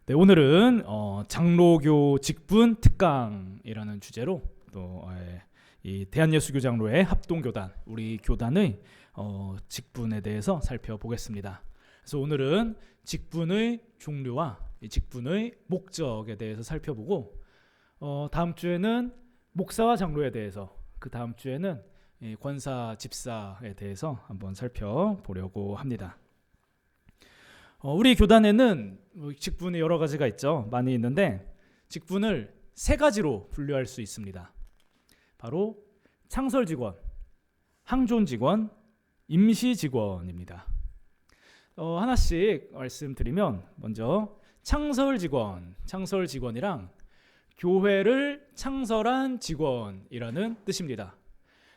네, 오늘은 장로교 직분 특강이라는 주제로 또 이 대한예수교 장로회 합동교단 우리 교단의 직분에 대해서 살펴보겠습니다. 그래서 오늘은 직분의 종류와 이 직분의 목적에 대해서 살펴보고 다음 주에는 목사와 장로에 대해서, 그 다음 주에는 이 권사 집사에 대해서 한번 살펴보려고 합니다. 우리 교단에는 직분이 여러 가지가 있죠. 많이 있는데 직분을 세 가지로 분류할 수 있습니다. 바로 창설직원, 항존직원, 임시직원입니다. 하나씩 말씀드리면, 먼저 창설직원이랑 교회를 창설한 직원이라는 뜻입니다.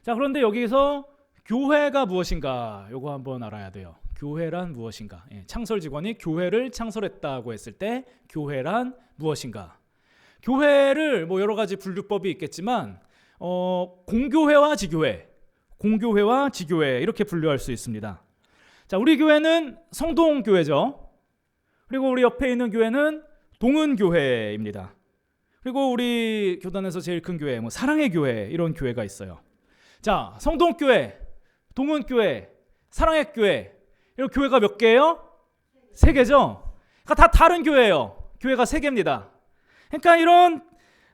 자, 그런데 여기서 교회가 무엇인가 요거 한번 알아야 돼요. 교회란 무엇인가? 창설직원이 교회를 창설했다고 했을 때 교회란 무엇인가? 교회를 뭐 여러 가지 분류법이 있겠지만 공교회와 지교회 이렇게 분류할 수 있습니다. 자, 우리 교회는 성동교회죠. 그리고 우리 옆에 있는 교회는 동은교회입니다. 그리고 우리 교단에서 제일 큰 교회, 사랑의 교회, 이런 교회가 있어요. 자, 성동교회, 동은교회, 사랑의 교회, 이런 교회가 몇 개예요? 3개죠. 그러니까 다 다른 교회예요. 교회가 3개입니다. 그러니까 이런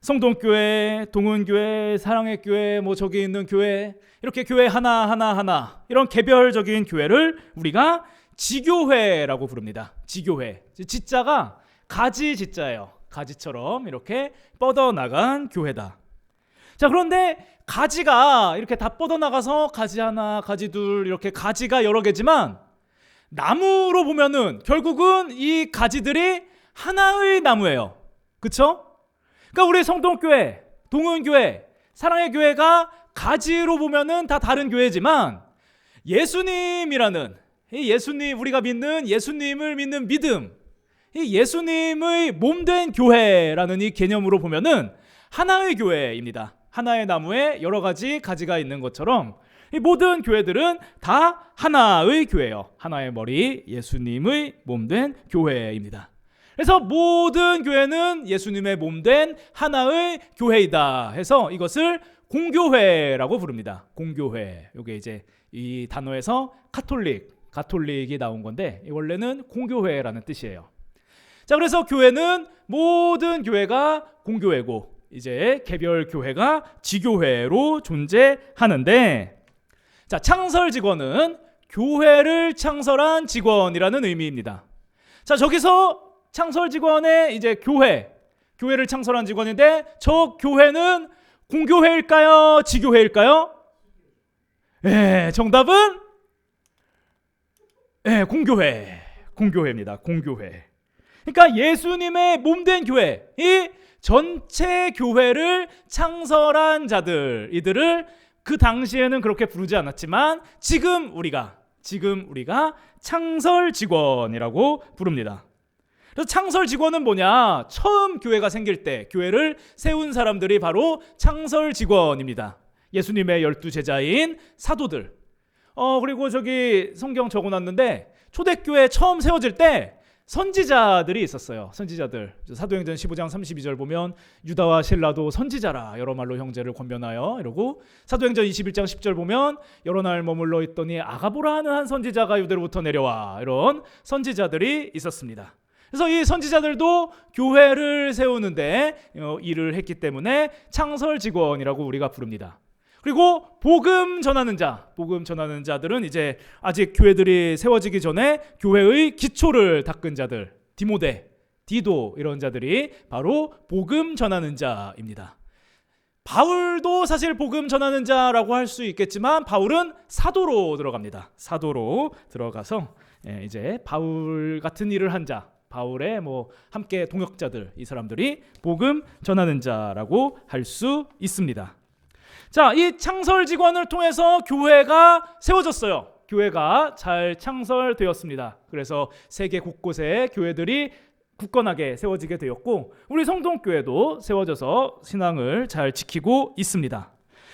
성동교회, 동은교회, 사랑의 교회, 저기 있는 교회, 이렇게 교회 하나 이런 개별적인 교회를 우리가 지교회라고 부릅니다. 지교회. 지자가 가지 지자예요. 가지처럼 이렇게 뻗어나간 교회다. 자, 그런데 가지가 이렇게 다 뻗어나가서 가지 하나, 가지 둘, 이렇게 가지가 여러 개지만 나무로 보면은 결국은 이 가지들이 하나의 나무예요. 그쵸? 그러니까 우리 성동교회, 동은교회, 사랑의 교회가 가지로 보면은 다 다른 교회지만 예수님이라는 우리가 믿는 예수님을 믿는 믿음, 이 예수님의 몸된 교회라는 이 개념으로 보면은 하나의 교회입니다. 하나의 나무에 여러 가지 가지가 있는 것처럼 이 모든 교회들은 다 하나의 교회예요. 하나의 머리, 예수님의 몸된 교회입니다. 그래서 모든 교회는 예수님의 몸된 하나의 교회이다 해서 이것을 공교회라고 부릅니다. 공교회. 이게 이제 이 단어에서 가톨릭이 나온 건데 원래는 공교회라는 뜻이에요. 자, 그래서 교회는 모든 교회가 공교회고 이제 개별 교회가 지교회로 존재하는데, 자, 창설 직원은 교회를 창설한 직원이라는 의미입니다. 자, 저기서 창설 직원의 이제 교회를 창설한 직원인데 저 교회는 공교회일까요? 지교회일까요? 정답은 공교회입니다. 공교회. 그러니까 예수님의 몸된 교회, 이 전체 교회를 창설한 자들, 이들을 그 당시에는 그렇게 부르지 않았지만 지금 우리가 창설 직원이라고 부릅니다. 그래서 창설 직원은 뭐냐? 처음 교회가 생길 때 교회를 세운 사람들이 바로 창설 직원입니다. 예수님의 12제자인 사도들. 그리고 저기 성경 적어놨는데 초대교회 처음 세워질 때 선지자들이 있었어요. 선지자들. 사도행전 15장 32절 보면 유다와 실라도 선지자라 여러 말로 형제를 권면하여 이러고, 사도행전 21장 10절 보면 여러 날 머물러 있더니 아가보라 하는 한 선지자가 유대로부터 내려와, 이런 선지자들이 있었습니다. 그래서 이 선지자들도 교회를 세우는데 일을 했기 때문에 창설 직원이라고 우리가 부릅니다. 그리고 복음 전하는 자들은 이제 아직 교회들이 세워지기 전에 교회의 기초를 닦은 자들, 디도 이런 자들이 바로 복음 전하는 자입니다. 바울도 사실 복음 전하는 자라고 할 수 있겠지만 바울은 사도로 들어갑니다. 사도로 들어가서 이제 바울 같은 일을 한 자, 바울의 함께 동역자들, 이 사람들이 복음 전하는 자라고 할 수 있습니다. 자, 이 창설 직원을 통해서 교회가 세워졌어요. 교회가 잘 창설되었습니다. 그래서 세계 곳곳에 교회들이 굳건하게 세워지게 되었고 우리 성동교회도 세워져서 신앙을 잘 지키고 있습니다.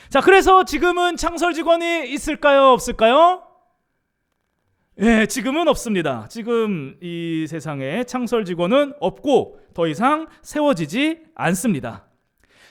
자, 그래서 지금은 창설 직원이 있을까요? 없을까요? 예, 지금은 없습니다. 지금 이 세상에 창설 직원은 없고 더 이상 세워지지 않습니다.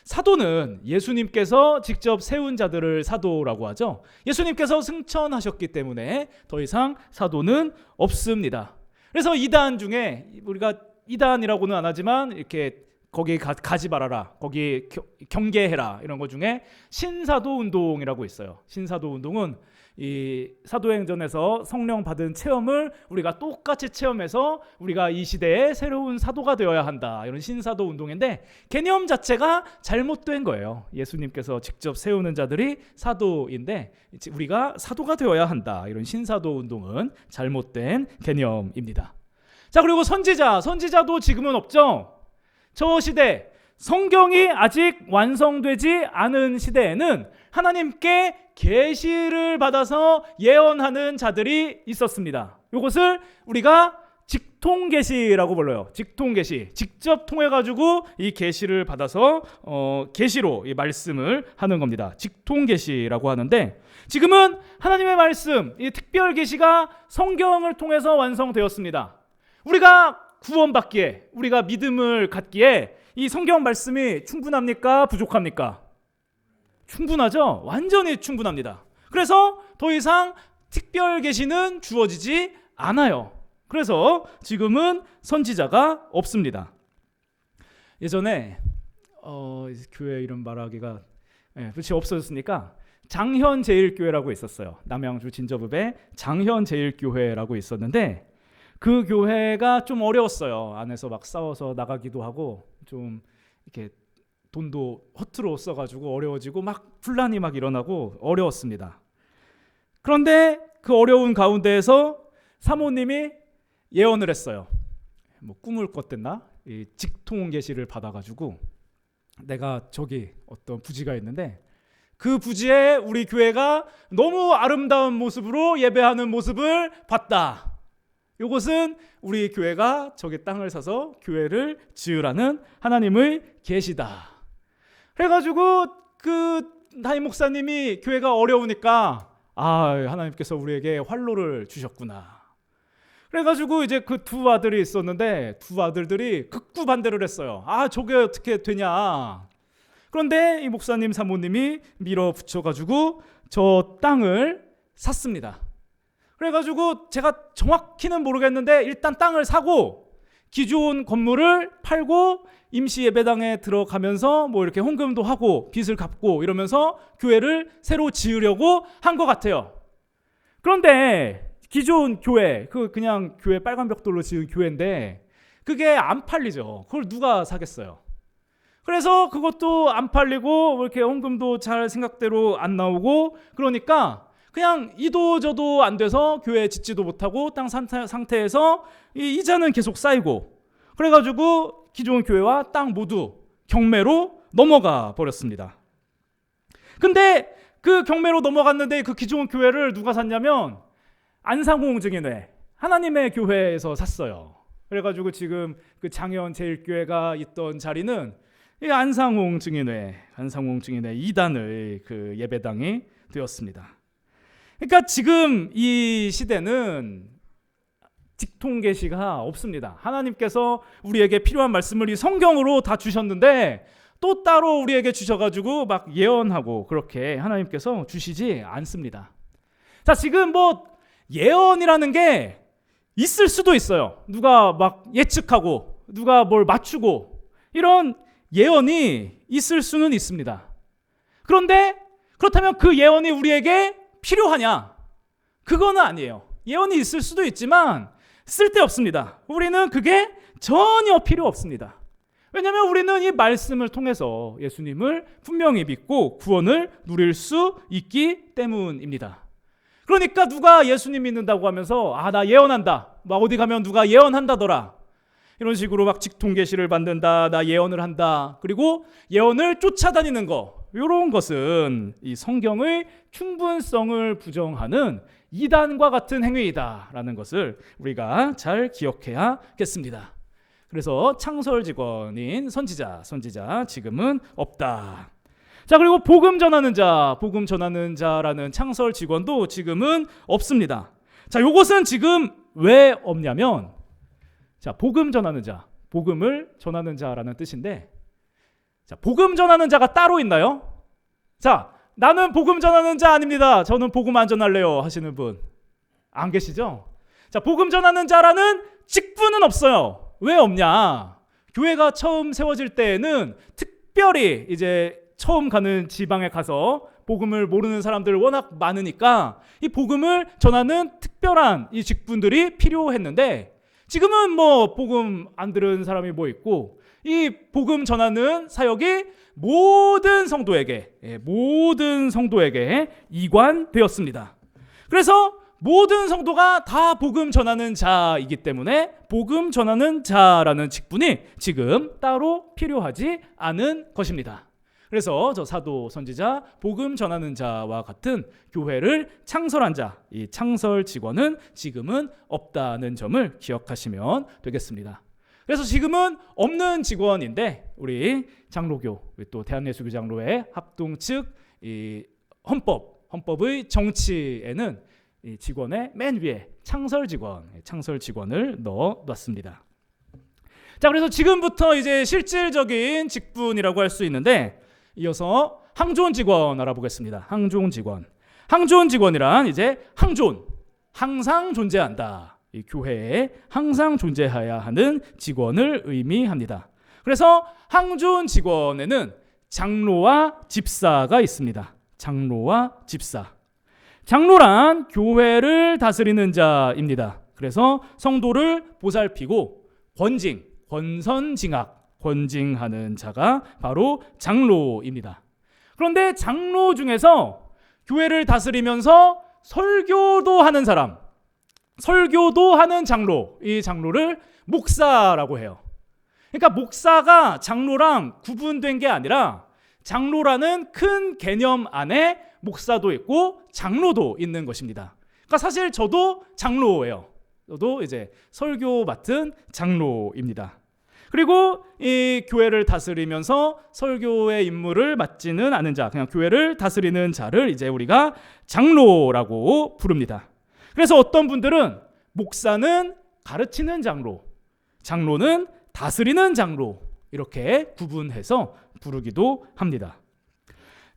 사도는 예수님께서 직접 세운 자들을 사도라고 하죠. 예수님께서 승천하셨기 때문에 더 이상 사도는 없습니다. 그래서 이단 중에 우리가 이단이라고는 안 하지만 이렇게 거기 가지 말아라, 거기 경계해라 이런 것 중에 신사도 운동이라고 있어요. 신사도 운동은 이 사도행전에서 성령 받은 체험을 우리가 똑같이 체험해서 우리가 이 시대에 새로운 사도가 되어야 한다, 이런 신사도 운동인데 개념 자체가 잘못된 거예요. 예수님께서 직접 세우는 자들이 사도인데 우리가 사도가 되어야 한다, 이런 신사도 운동은 잘못된 개념입니다. 자, 그리고 선지자도 지금은 없죠. 저 시대, 성경이 아직 완성되지 않은 시대에는 하나님께 계시를 받아서 예언하는 자들이 있었습니다. 이것을 우리가 직통계시라고 불러요. 직통계시, 직접 통해 가지고 이 계시를 받아서 계시로 이 말씀을 하는 겁니다. 직통계시라고 하는데 지금은 하나님의 말씀, 이 특별 계시가 성경을 통해서 완성되었습니다. 우리가 구원받기에, 우리가 믿음을 갖기에 이 성경 말씀이 충분합니까? 부족합니까? 충분하죠? 완전히 충분합니다. 그래서 더 이상 특별 계시는 주어지지 않아요. 그래서 지금은 선지자가 없습니다. 예전에 교회 이름 말하기가 그렇지 없어졌으니까 장현제일교회라고 있었어요. 남양주 진저읍에 장현제일교회라고 있었는데 그 교회가 좀 어려웠어요. 안에서 막 싸워서 나가기도 하고 좀 이렇게 돈도 허투루 써가지고 어려워지고 막 분란이 막 일어나고 어려웠습니다. 그런데 그 어려운 가운데에서 사모님이 예언을 했어요. 뭐 꿈을 꿨댔나? 이 직통 계시를 받아가지고 내가 저기 어떤 부지가 있는데 그 부지에 우리 교회가 너무 아름다운 모습으로 예배하는 모습을 봤다. 이것은 우리 교회가 저기 땅을 사서 교회를 지으라는 하나님의 계시다. 그래가지고 그 담임 목사님이 교회가 어려우니까 하나님께서 우리에게 활로를 주셨구나. 그래가지고 이제 그 두 아들이 있었는데 두 아들들이 극구 반대를 했어요. 저게 어떻게 되냐. 그런데 이 목사님 사모님이 밀어붙여가지고 저 땅을 샀습니다. 그래가지고 제가 정확히는 모르겠는데 일단 땅을 사고 기존 건물을 팔고 임시 예배당에 들어가면서 뭐 이렇게 헌금도 하고 빚을 갚고 이러면서 교회를 새로 지으려고 한 것 같아요. 그런데 기존 교회, 그냥 교회 빨간 벽돌로 지은 교회인데 그게 안 팔리죠. 그걸 누가 사겠어요? 그래서 그것도 안 팔리고 이렇게 헌금도 잘 생각대로 안 나오고 그러니까 그냥 이도저도 안 돼서 교회 짓지도 못하고 땅 상태에서 이자는 계속 쌓이고 그래가지고 기존 교회와 땅 모두 경매로 넘어가 버렸습니다. 근데 그 경매로 넘어갔는데 그 기존 교회를 누가 샀냐면 안상홍 증인회, 하나님의 교회에서 샀어요. 그래가지고 지금 그 장현 제일교회가 있던 자리는 이 안상홍 증인회 2단의 그 예배당이 되었습니다. 그러니까 지금 이 시대는 직통 계시가 없습니다. 하나님께서 우리에게 필요한 말씀을 이 성경으로 다 주셨는데 또 따로 우리에게 주셔가지고 막 예언하고 그렇게 하나님께서 주시지 않습니다. 자, 지금 뭐 예언이라는 게 있을 수도 있어요. 누가 막 예측하고 누가 뭘 맞추고 이런 예언이 있을 수는 있습니다. 그런데 그렇다면 그 예언이 우리에게 필요하냐? 그거는 아니에요. 예언이 있을 수도 있지만 쓸데없습니다. 우리는 그게 전혀 필요 없습니다. 왜냐하면 우리는 이 말씀을 통해서 예수님을 분명히 믿고 구원을 누릴 수 있기 때문입니다. 그러니까 누가 예수님 믿는다고 하면서 나 예언한다. 막 어디 가면 누가 예언한다더라. 이런 식으로 막 직통계시를 받는다. 나 예언을 한다. 그리고 예언을 쫓아다니는 거. 이런 것은 이 성경의 충분성을 부정하는 이단과 같은 행위이다라는 것을 우리가 잘 기억해야겠습니다. 그래서 창설 직원인 선지자 지금은 없다. 자, 그리고 복음 전하는 자라는 창설 직원도 지금은 없습니다. 자, 요것은 지금 왜 없냐면, 자, 복음 전하는 자, 복음을 전하는 자라는 뜻인데, 자, 복음 전하는 자가 따로 있나요? 자, 나는 복음 전하는 자 아닙니다. 저는 복음 안 전할래요 하시는 분 안 계시죠? 자, 복음 전하는 자라는 직분은 없어요. 왜 없냐? 교회가 처음 세워질 때에는 특별히 이제 처음 가는 지방에 가서 복음을 모르는 사람들 워낙 많으니까 이 복음을 전하는 특별한 이 직분들이 필요했는데, 지금은 뭐 복음 안 들은 사람이 뭐 있고, 이 복음 전하는 사역이 모든 성도에게 이관되었습니다. 그래서 모든 성도가 다 복음 전하는 자이기 때문에 복음 전하는 자라는 직분이 지금 따로 필요하지 않은 것입니다. 그래서 저 사도, 선지자, 복음 전하는 자와 같은 교회를 창설한 자, 이 창설 직원은 지금은 없다는 점을 기억하시면 되겠습니다. 그래서 지금은 없는 직원인데, 우리 장로교, 또 대한예수교 장로회 합동 측 이 헌법의 정치에는 이 직원의 맨 위에 창설 직원을 넣어 놨습니다. 자, 그래서 지금부터 이제 실질적인 직분이라고 할 수 있는데, 이어서 항존 직원 알아보겠습니다. 항존 직원이란 이제 항상 존재한다. 이 교회에 항상 존재해야 하는 직원을 의미합니다. 그래서 항존 직원에는 장로와 집사가 있습니다. 장로란 교회를 다스리는 자입니다. 그래서 성도를 보살피고 권선징하는 자가 바로 장로입니다. 그런데 장로 중에서 교회를 다스리면서 설교도 하는 장로, 이 장로를 목사라고 해요. 그러니까 목사가 장로랑 구분된 게 아니라, 장로라는 큰 개념 안에 목사도 있고 장로도 있는 것입니다. 그러니까 사실 저도 장로예요. 저도 이제 설교 맡은 장로입니다. 그리고 이 교회를 다스리면서 설교의 임무를 맡지는 않은 자, 그냥 교회를 다스리는 자를 이제 우리가 장로라고 부릅니다. 그래서 어떤 분들은 목사는 가르치는 장로, 장로는 다스리는 장로, 이렇게 구분해서 부르기도 합니다.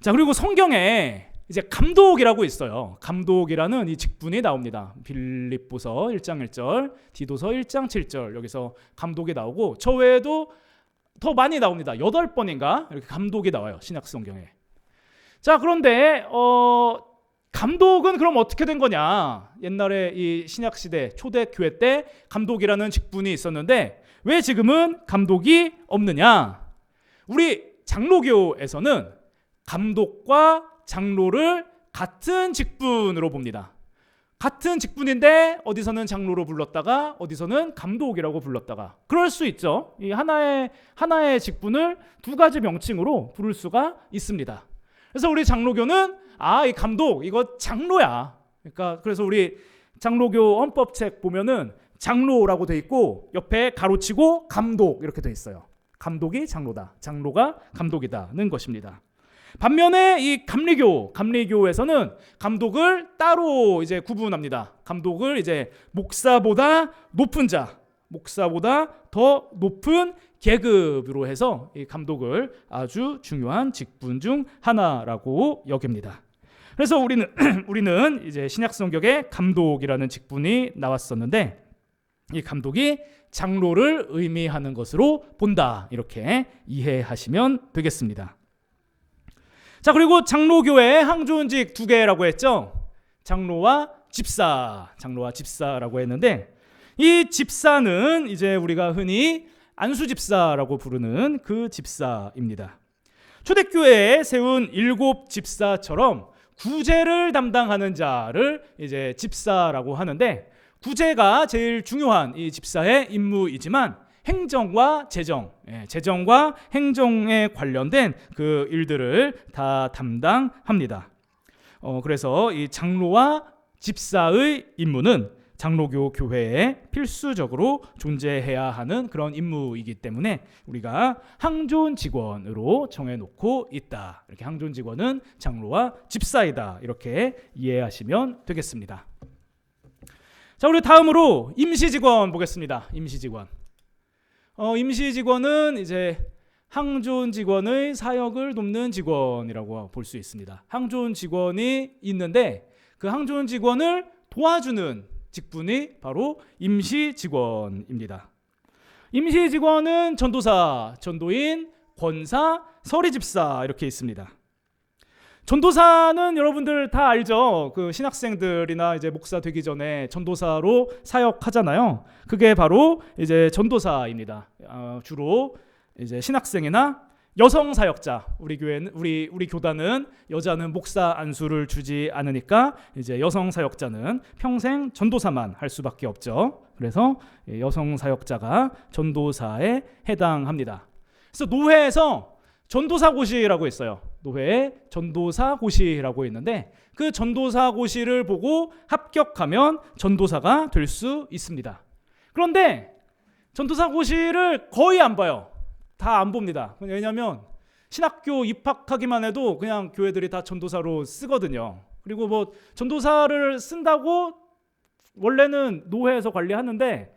자, 그리고 성경에 이제 감독이라고 있어요. 감독이라는 이 직분이 나옵니다. 빌립보서 1장 1절, 디도서 1장 7절, 여기서 감독이 나오고, 저 외에도 더 많이 나옵니다. 8번인가 이렇게 감독이 나와요, 신약 성경에. 자, 그런데 감독은 그럼 어떻게 된 거냐? 옛날에 이 신약 시대 초대 교회 때 감독이라는 직분이 있었는데 왜 지금은 감독이 없느냐? 우리 장로교에서는 감독과 장로를 같은 직분으로 봅니다. 같은 직분인데 어디서는 장로로 불렀다가 어디서는 감독이라고 불렀다가, 그럴 수 있죠. 이 하나의 직분을 두 가지 명칭으로 부를 수가 있습니다. 그래서 우리 장로교는 이 감독 이거 장로야. 그러니까 그래서 우리 장로교 헌법책 보면은 장로라고 돼 있고 옆에 가로치고 감독 이렇게 돼 있어요. 감독이 장로다, 장로가 감독이다는 것입니다. 반면에 이 감리교에서는 감독을 따로 이제 구분합니다. 감독을 이제 목사보다 더 높은 계급으로 해서 이 감독을 아주 중요한 직분 중 하나라고 여깁니다. 그래서 우리는 이제 신약 성경에 감독이라는 직분이 나왔었는데, 이 감독이 장로를 의미하는 것으로 본다, 이렇게 이해하시면 되겠습니다. 자, 그리고 장로교회의 항존직 두 개라고 했죠. 장로와 집사라고 했는데, 이 집사는 이제 우리가 흔히 안수집사라고 부르는 그 집사입니다. 초대교회에 세운 7 집사처럼 구제를 담당하는 자를 이제 집사라고 하는데, 구제가 제일 중요한 이 집사의 임무이지만 행정과 재정과 행정에 관련된 그 일들을 다 담당합니다. 그래서 이 장로와 집사의 임무는 장로교 교회에 필수적으로 존재해야 하는 그런 임무이기 때문에 우리가 항존 직원으로 정해놓고 있다. 이렇게 항존 직원은 장로와 집사이다, 이렇게 이해하시면 되겠습니다. 자, 우리 다음으로 임시직원 보겠습니다. 임시직원. 임시직원은 이제 항존 직원의 사역을 돕는 직원이라고 볼 수 있습니다. 항존 직원이 있는데 그 항존 직원을 도와주는 직분이 바로 임시직원입니다. 임시직원은 전도사, 전도인, 권사, 서리집사 이렇게 있습니다. 전도사는 여러분들 다 알죠. 그 신학생들이나 이제 목사 되기 전에 전도사로 사역하잖아요. 그게 바로 이제 전도사입니다. 주로 이제 신학생이나 여성 사역자. 우리 교회는 우리 교단은 여자는 목사 안수를 주지 않으니까 이제 여성 사역자는 평생 전도사만 할 수밖에 없죠. 그래서 여성 사역자가 전도사에 해당합니다. 그래서 노회에서 전도사고시라고 있어요. 노회에 전도사고시라고 있는데 그 전도사고시를 보고 합격하면 전도사가 될 수 있습니다. 그런데 전도사고시를 거의 안 봐요. 다 안 봅니다. 왜냐하면 신학교 입학하기만 해도 그냥 교회들이 다 전도사로 쓰거든요. 그리고 뭐 전도사를 쓴다고 원래는 노회에서 관리하는데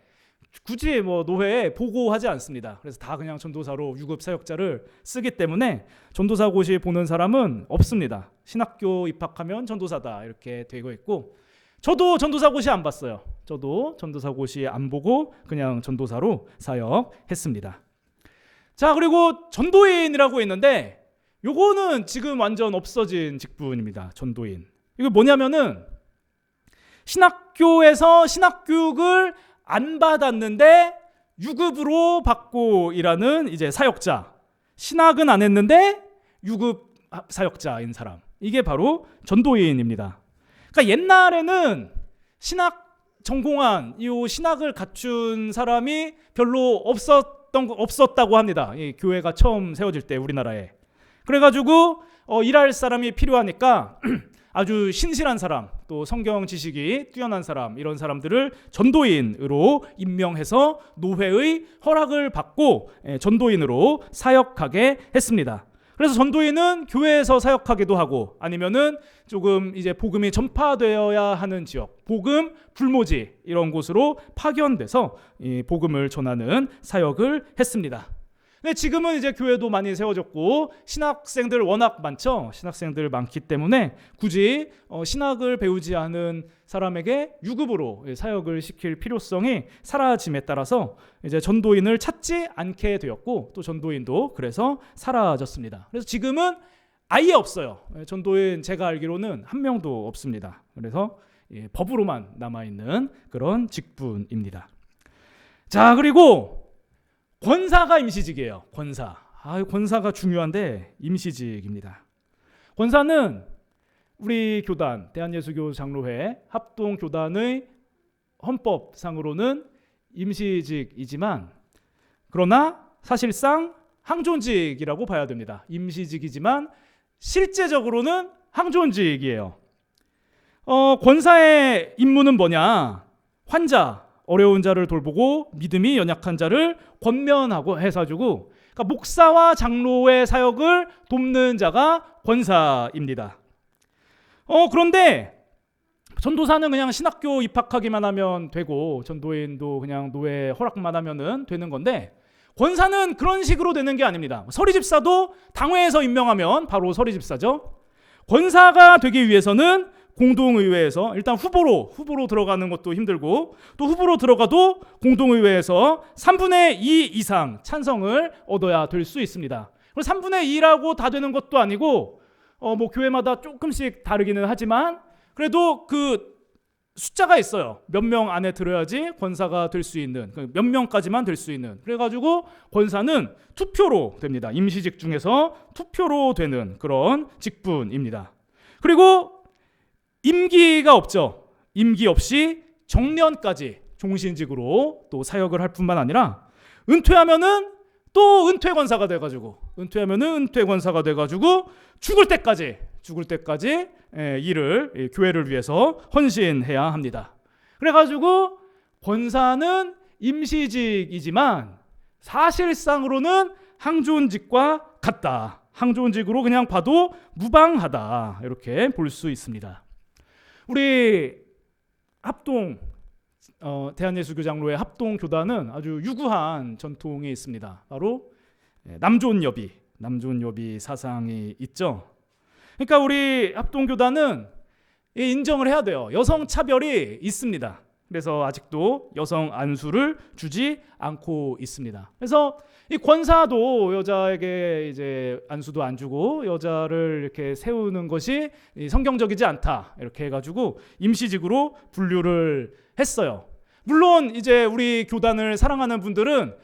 굳이 뭐 노회에 보고하지 않습니다. 그래서 다 그냥 전도사로 유급 사역자를 쓰기 때문에 전도사고시 보는 사람은 없습니다. 신학교 입학하면 전도사다 이렇게 되고 있고, 저도 전도사고시 안 봤어요. 저도 전도사고시 안 보고 그냥 전도사로 사역했습니다. 자, 그리고 전도인이라고 있는데 요거는 지금 완전 없어진 직분입니다. 전도인. 이거 뭐냐면은 신학교에서 신학교육을 안 받았는데 유급으로 받고 일하는 이제 사역자. 신학은 안 했는데 유급 사역자인 사람. 이게 바로 전도인입니다. 그러니까 옛날에는 신학 전공한 이 신학을 갖춘 사람이 별로 없었다고 합니다. 이 교회가 처음 세워질 때 우리나라에. 그래가지고 일할 사람이 필요하니까 아주 신실한 사람, 또 성경 지식이 뛰어난 사람, 이런 사람들을 전도인으로 임명해서 노회의 허락을 받고 전도인으로 사역하게 했습니다. 그래서 전도인은 교회에서 사역하기도 하고 아니면은 조금 이제 복음이 전파되어야 하는 지역, 복음 불모지 이런 곳으로 파견돼서 이 복음을 전하는 사역을 했습니다. 근데 지금은 이제 교회도 많이 세워졌고 신학생들 워낙 많죠. 신학생들 많기 때문에 굳이 신학을 배우지 않은 사람에게 유급으로 사역을 시킬 필요성이 사라짐에 따라서 이제 전도인을 찾지 않게 되었고 또 전도인도 그래서 사라졌습니다. 그래서 지금은 아예 없어요. 전도인 제가 알기로는 한 명도 없습니다. 그래서 법으로만 남아있는 그런 직분입니다. 자, 그리고 권사가 임시직이에요. 권사. 권사가 중요한데 임시직입니다. 권사는 우리 교단 대한예수교 장로회 합동교단의 헌법상으로는 임시직이지만 그러나 사실상 항존직이라고 봐야 됩니다. 임시직이지만 실제적으로는 항존직이에요. 권사의 임무는 뭐냐? 환자, 어려운 자를 돌보고 믿음이 연약한 자를 권면하고 해가지고 그러니까 목사와 장로의 사역을 돕는 자가 권사입니다. 그런데 전도사는 그냥 신학교 입학하기만 하면 되고 전도인도 그냥 노예 허락만 하면은 되는 건데 권사는 그런 식으로 되는 게 아닙니다. 서리집사도 당회에서 임명하면 바로 서리집사죠. 권사가 되기 위해서는 공동의회에서 일단 후보로 들어가는 것도 힘들고 또 후보로 들어가도 공동의회에서 3분의 2 이상 찬성을 얻어야 될 수 있습니다. 그리고 3분의 2라고 다 되는 것도 아니고 뭐 교회마다 조금씩 다르기는 하지만 그래도 그 숫자가 있어요. 몇 명 안에 들어야지 권사가 될 수 있는, 몇 명까지만 될 수 있는. 그래가지고 권사는 투표로 됩니다. 임시직 중에서 투표로 되는 그런 직분입니다. 그리고 임기가 없죠. 임기 없이 정년까지 종신직으로 또 사역을 할 뿐만 아니라 은퇴하면은 또 은퇴권사가 돼가지고 죽을 때까지 일을 교회를 위해서 헌신해야 합니다. 그래가지고 권사는 임시직이지만 사실상으로는 항존직과 같다. 항존직으로 그냥 봐도 무방하다. 이렇게 볼 수 있습니다. 우리 합동 대한예수교 장로회 합동교단은 아주 유구한 전통이 있습니다. 바로 남존여비 사상이 있죠. 그러니까 우리 합동교단은 인정을 해야 돼요. 여성 차별이 있습니다. 그래서 아직도 여성 안수를 주지 않고 있습니다. 그래서 이 권사도 여자에게 이제 안수도 안 주고 여자를 이렇게 세우는 것이 성경적이지 않다 이렇게 해가지고 임시직으로 분류를 했어요. 물론 이제 우리 교단을 사랑하는 분들은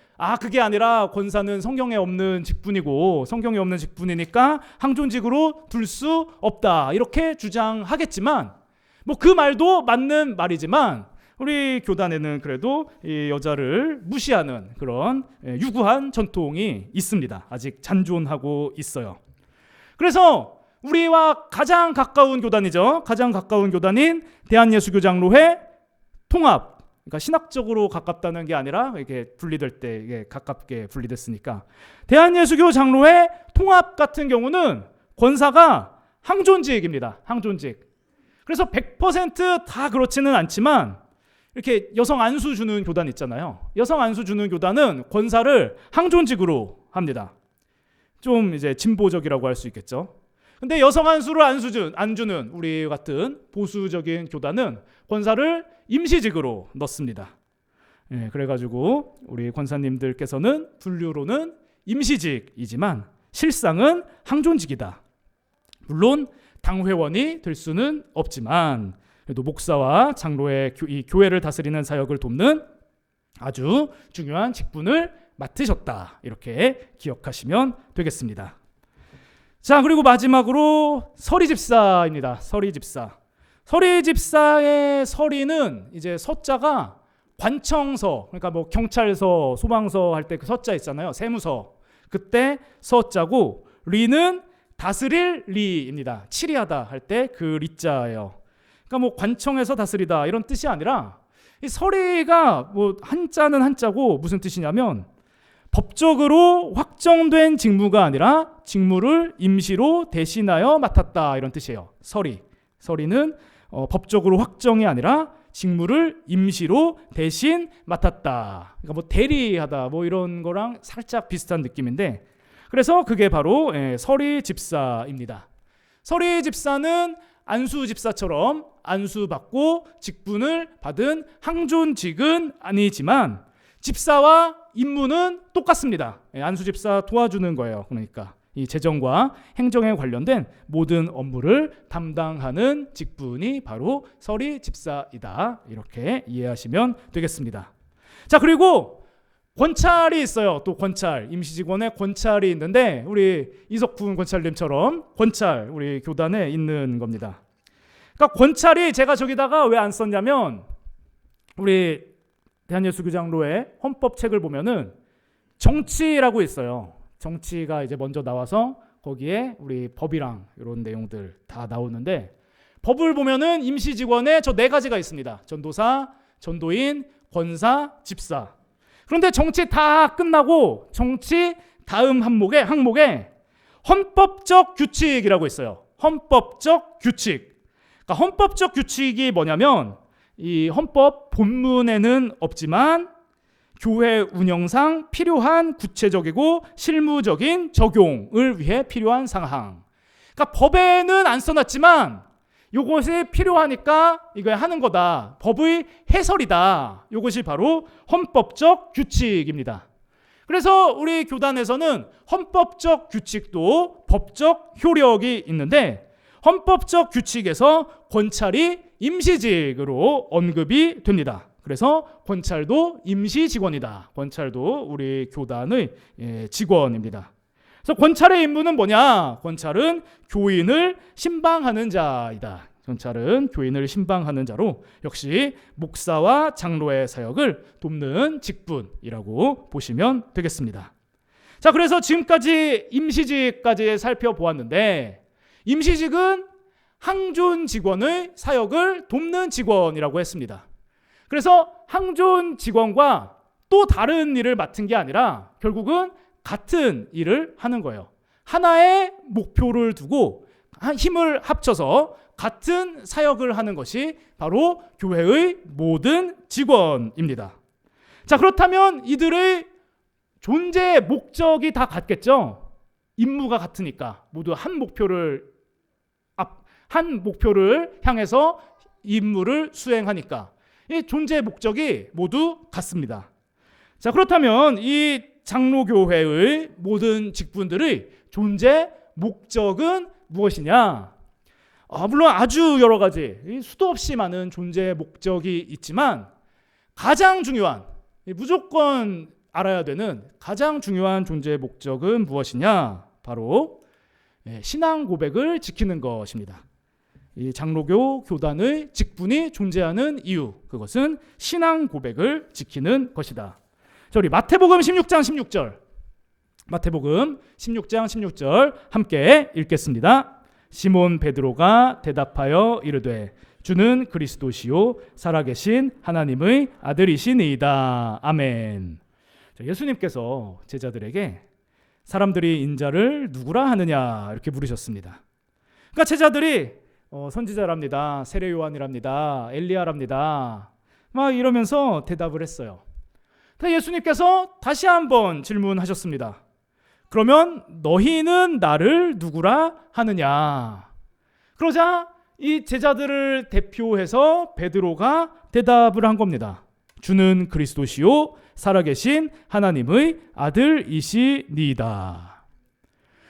그게 아니라 권사는 성경에 없는 직분이고 성경에 없는 직분이니까 항존직으로 둘 수 없다 이렇게 주장하겠지만 뭐 그 말도 맞는 말이지만 우리 교단에는 그래도 이 여자를 무시하는 그런 유구한 전통이 있습니다. 아직 잔존하고 있어요. 그래서 우리와 가장 가까운 교단이죠. 가장 가까운 교단인 대한예수교 장로회 통합. 그러니까 신학적으로 가깝다는 게 아니라 이렇게 분리될 때 이게 가깝게 분리됐으니까 대한예수교 장로회 통합 같은 경우는 권사가 항존직입니다. 항존직. 그래서 100% 그렇지는 않지만 이렇게 여성 안수 주는 교단 있잖아요. 여성 안수 주는 교단은 권사를 항존직으로 합니다. 좀 이제 진보적이라고 할 수 있겠죠. 근데 여성 안수를 안 주는 우리 같은 보수적인 교단은 권사를 임시직으로 넣습니다. 그래가지고 우리 권사님들께서는 분류로는 임시직이지만 실상은 항존직이다. 물론 당회원이 될 수는 없지만 그래도 목사와 장로의 이 교회를 다스리는 사역을 돕는 아주 중요한 직분을 맡으셨다. 이렇게 기억하시면 되겠습니다. 자, 그리고 마지막으로 서리집사입니다. 서리집사. 서리집사의 서리는 이제 서자가 관청서, 그러니까 뭐 경찰서, 소방서 할 때 그 서자 있잖아요. 세무서. 그때 서자고 리는 다스릴 리입니다. 치리하다 할 때 그 리자예요. 그러니까 뭐 관청에서 다스리다 이런 뜻이 아니라 이 서리가 뭐 한자는 한자고 무슨 뜻이냐면 법적으로 확정된 직무가 아니라 직무를 임시로 대신하여 맡았다 이런 뜻이에요. 서리는 법적으로 확정이 아니라 직무를 임시로 대신 맡았다. 그러니까 뭐 대리하다 뭐 이런 거랑 살짝 비슷한 느낌인데 그래서 그게 바로 서리집사입니다. 서리집사는 안수집사처럼 안수받고 직분을 받은 항존직은 아니지만 집사와 임무는 똑같습니다. 안수집사 도와주는 거예요. 그러니까 이 재정과 행정에 관련된 모든 업무를 담당하는 직분이 바로 서리집사이다. 이렇게 이해하시면 되겠습니다. 자, 그리고 권찰이 있어요. 또 권찰, 임시직원의 권찰이 있는데 우리 이석훈 권찰님처럼 권찰 우리 교단에 있는 겁니다. 그러니까 권찰이 제가 저기다가 왜 안 썼냐면 우리 대한예수교 장로회 헌법책을 보면은 정치라고 있어요. 정치가 이제 먼저 나와서 거기에 우리 법이랑 이런 내용들 다 나오는데 법을 보면은 임시직원에 저 4가지가 있습니다. 전도사, 전도인, 권사, 집사. 그런데 정치 다 끝나고 정치 다음 항목에 헌법적 규칙이라고 있어요. 헌법적 규칙. 그러니까 헌법적 규칙이 뭐냐면 이 헌법 본문에는 없지만 교회 운영상 필요한 구체적이고 실무적인 적용을 위해 필요한 사항. 그러니까 법에는 안 써놨지만 이것이 필요하니까 이거 하는 거다. 법의 해설이다. 이것이 바로 헌법적 규칙입니다. 그래서 우리 교단에서는 헌법적 규칙도 법적 효력이 있는데 헌법적 규칙에서 권찰이 임시직으로 언급이 됩니다. 그래서 권찰도 임시직원이다. 권찰도 우리 교단의 직원입니다. 그래서 권찰의 임무는 뭐냐? 권찰은 교인을 신방하는 자이다. 권찰은 교인을 신방하는 자로 역시 목사와 장로의 사역을 돕는 직분이라고 보시면 되겠습니다. 자, 그래서 지금까지 임시직까지 살펴보았는데 임시직은 항존 직원의 사역을 돕는 직원이라고 했습니다. 그래서 항존 직원과 또 다른 일을 맡은 게 아니라 결국은 같은 일을 하는 거예요. 하나의 목표를 두고 힘을 합쳐서 같은 사역을 하는 것이 바로 교회의 모든 직원입니다. 자, 그렇다면 이들의 존재의 목적이 다 같겠죠? 임무가 같으니까 모두 한 목표를 향해서 임무를 수행하니까 이 존재의 목적이 모두 같습니다. 자, 그렇다면 이 장로교회의 모든 직분들의 존재 목적은 무엇이냐? 물론 아주 여러 가지 수도 없이 많은 존재 목적이 있지만 가장 중요한, 무조건 알아야 되는 가장 중요한 존재 목적은 무엇이냐? 바로 신앙 고백을 지키는 것입니다. 이 장로교 교단의 직분이 존재하는 이유, 그것은 신앙 고백을 지키는 것이다. 자, 우리 마태복음 16장 16절, 마태복음 16장 16절 함께 읽겠습니다. 시몬 베드로가 대답하여 이르되 주는 그리스도시요 살아계신 하나님의 아들이시니이다. 아멘. 자, 예수님께서 제자들에게 사람들이 인자를 누구라 하느냐 이렇게 물으셨습니다. 그러니까 제자들이 선지자랍니다, 세례 요한이랍니다, 엘리야랍니다 막 이러면서 대답을 했어요. 예수님께서 다시 한번 질문하셨습니다. 그러면 너희는 나를 누구라 하느냐? 그러자 이 제자들을 대표해서 베드로가 대답을 한 겁니다. 주는 그리스도시요 살아계신 하나님의 아들이시니이다.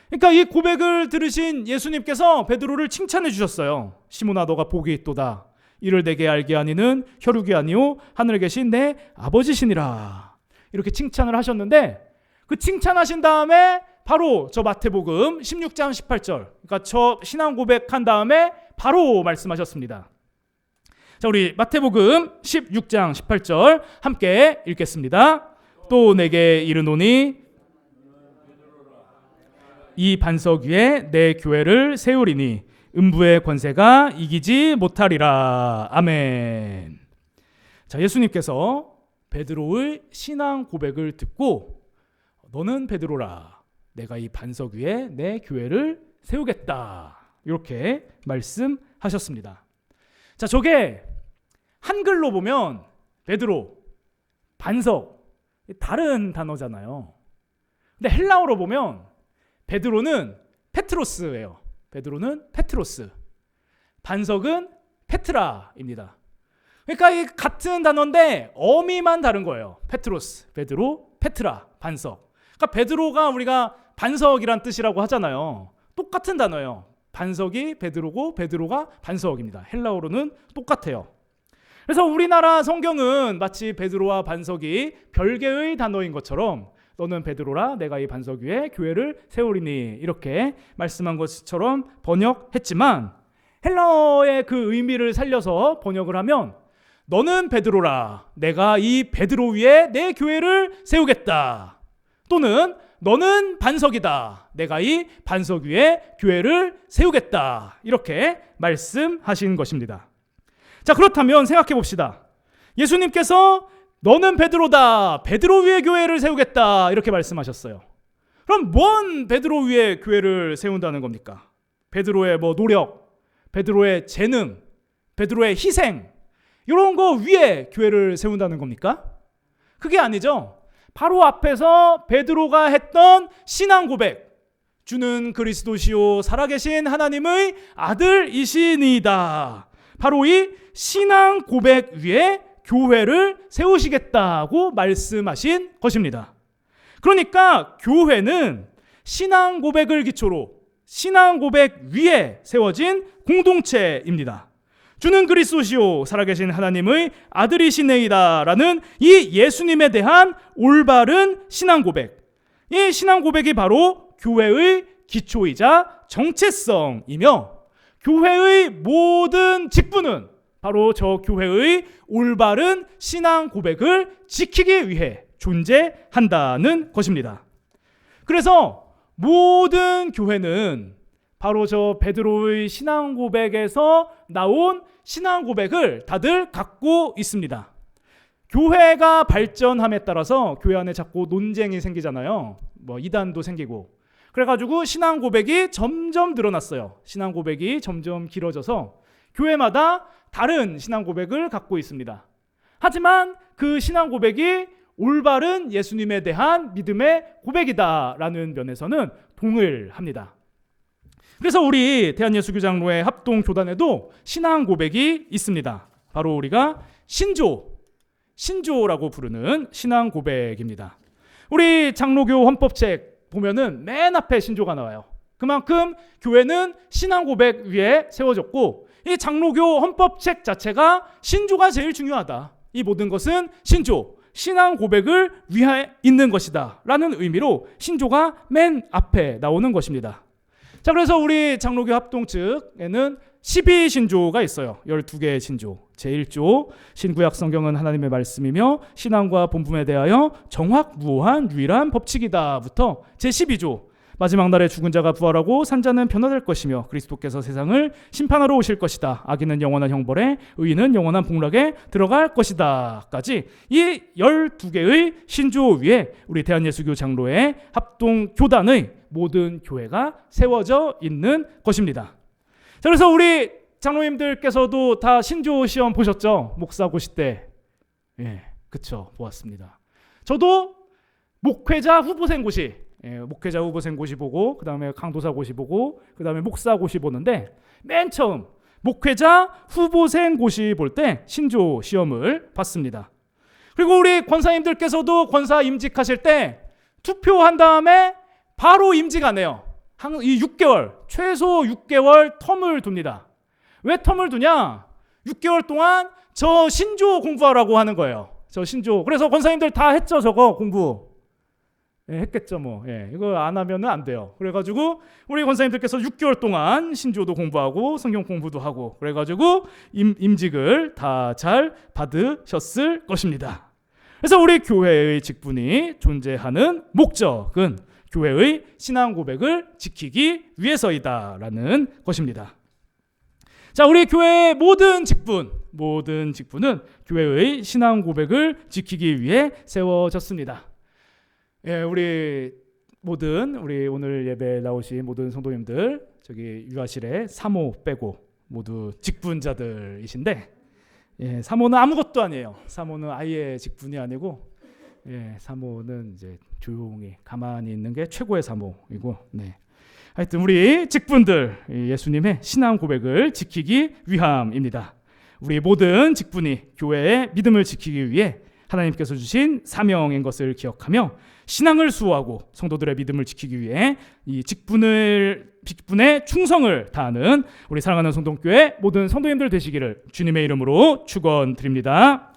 그러니까 이 고백을 들으신 예수님께서 베드로를 칭찬해 주셨어요. 시몬아, 너가 복이 있도다. 이를 내게 알게 하니는 혈육이 아니요 하늘에 계신 내 아버지시니라. 이렇게 칭찬을 하셨는데, 그 칭찬하신 다음에 바로 저 마태복음 16장 18절, 그러니까 저 신앙 고백한 다음에 바로 말씀하셨습니다. 자, 우리 마태복음 16장 18절 함께 읽겠습니다. 또 내게 이르노니 이 반석 위에 내 교회를 세우리니 음부의 권세가 이기지 못하리라. 아멘. 자, 예수님께서 베드로의 신앙 고백을 듣고 너는 베드로라, 내가 이 반석 위에 내 교회를 세우겠다, 이렇게 말씀하셨습니다. 자, 저게 한글로 보면 베드로, 반석, 다른 단어잖아요. 근데 헬라어로 보면 베드로는 페트로스예요. 베드로는 페트로스, 반석은 페트라입니다. 그러니까 이 같은 단어인데 어미만 다른 거예요. 페트로스, 베드로, 페트라, 반석. 그러니까 베드로가 우리가 반석이란 뜻이라고 하잖아요. 똑같은 단어예요. 반석이 베드로고 베드로가 반석입니다. 헬라어로는 똑같아요. 그래서 우리나라 성경은 마치 베드로와 반석이 별개의 단어인 것처럼 너는 베드로라, 내가 이 반석 위에 교회를 세우리니, 이렇게 말씀한 것처럼 번역했지만 헬라어의 그 의미를 살려서 번역을 하면 너는 베드로라, 내가 이 베드로 위에 내 교회를 세우겠다, 또는 너는 반석이다, 내가 이 반석 위에 교회를 세우겠다, 이렇게 말씀하신 것입니다. 자, 그렇다면 생각해 봅시다. 예수님께서 너는 베드로다, 베드로 위에 교회를 세우겠다, 이렇게 말씀하셨어요. 그럼 뭔 베드로 위에 교회를 세운다는 겁니까? 베드로의 노력, 베드로의 재능, 베드로의 희생, 이런 거 위에 교회를 세운다는 겁니까? 그게 아니죠. 바로 앞에서 베드로가 했던 신앙 고백, 주는 그리스도시요 살아계신 하나님의 아들이시니이다, 바로 이 신앙 고백 위에 교회를 세우시겠다고 말씀하신 것입니다. 그러니까 교회는 신앙 고백을 기초로 신앙 고백 위에 세워진 공동체입니다. 주는 그리스도시요 살아계신 하나님의 아들이시네이다 라는 이 예수님에 대한 올바른 신앙 고백, 이 신앙 고백이 바로 교회의 기초이자 정체성이며 교회의 모든 직분은 바로 저 교회의 올바른 신앙 고백을 지키기 위해 존재한다는 것입니다. 그래서 모든 교회는 바로 저 베드로의 신앙 고백에서 나온 신앙 고백을 다들 갖고 있습니다. 교회가 발전함에 따라서 교회 안에 자꾸 논쟁이 생기잖아요. 이단도 생기고. 그래가지고 신앙 고백이 점점 늘어났어요. 신앙 고백이 점점 길어져서 교회마다 다른 신앙 고백을 갖고 있습니다. 하지만 그 신앙 고백이 올바른 예수님에 대한 믿음의 고백이다라는 면에서는 동일합니다. 그래서 우리 대한예수교장로회 합동교단에도 신앙 고백이 있습니다. 바로 우리가 신조라고 부르는 신앙 고백입니다. 우리 장로교 헌법책 보면은 맨 앞에 신조가 나와요. 그만큼 교회는 신앙 고백 위에 세워졌고 이 장로교 헌법책 자체가 신조가 제일 중요하다. 이 모든 것은 신앙 고백을 위해 있는 것이다 라는 의미로 신조가 맨 앞에 나오는 것입니다. 자, 그래서 우리 장로교 합동 측에는 12신조가 있어요. 12개의 신조. 제1조, 신구약 성경은 하나님의 말씀이며 신앙과 본분에 대하여 정확무오한 유일한 법칙이다부터 제12조, 마지막 날에 죽은 자가 부활하고 산자는 변화될 것이며 그리스도께서 세상을 심판하러 오실 것이다. 악인은 영원한 형벌에 의인은 영원한 복락에 들어갈 것이다 까지 이 12개의 신조 위에 우리 대한예수교 장로회 합동교단의 모든 교회가 세워져 있는 것입니다. 자, 그래서 우리 장로님들께서도 다 신조 시험 보셨죠? 목사고시 때. 예, 그쵸, 보았습니다. 저도 목회자 후보생고시, 목회자 후보생고시 보고 그 다음에 강도사고시 보고 그 다음에 목사고시 보는데 맨 처음 목회자 후보생고시 볼 때 신조 시험을 봤습니다. 그리고 우리 권사님들께서도 권사 임직하실 때 투표한 다음에 바로 임직 안 해요. 이 6개월, 최소 6개월 텀을 둡니다. 왜 텀을 두냐? 6개월 동안 저 신조 공부하라고 하는 거예요. 저 신조. 그래서 권사님들 다 했죠, 저거 공부. 예, 했겠죠, 뭐. 예, 이거 안 하면은 안 돼요. 그래가지고 우리 권사님들께서 6개월 동안 신조도 공부하고 성경 공부도 하고 그래가지고 임직을 다 잘 받으셨을 것입니다. 그래서 우리 교회의 직분이 존재하는 목적은 교회의 신앙 고백을 지키기 위해서이다라는 것입니다. 자, 우리 교회의 모든 직분은 교회의 신앙 고백을 지키기 위해 세워졌습니다. 예, 우리 오늘 예배에 나오신 모든 성도님들 저기 유아실에 사모 빼고 모두 직분자들이신데, 예, 사모는 아무것도 아니에요. 사모는 아예 직분이 아니고, 예, 사모는 이제 조용히 가만히 있는 게 최고의 사모이고, 네. 하여튼 우리 직분들 예수님의 신앙 고백을 지키기 위함입니다. 우리 모든 직분이 교회의 믿음을 지키기 위해 하나님께서 주신 사명인 것을 기억하며 신앙을 수호하고 성도들의 믿음을 지키기 위해 이 직분의 충성을 다하는 우리 사랑하는 성동교회 모든 성도님들 되시기를 주님의 이름으로 축원드립니다.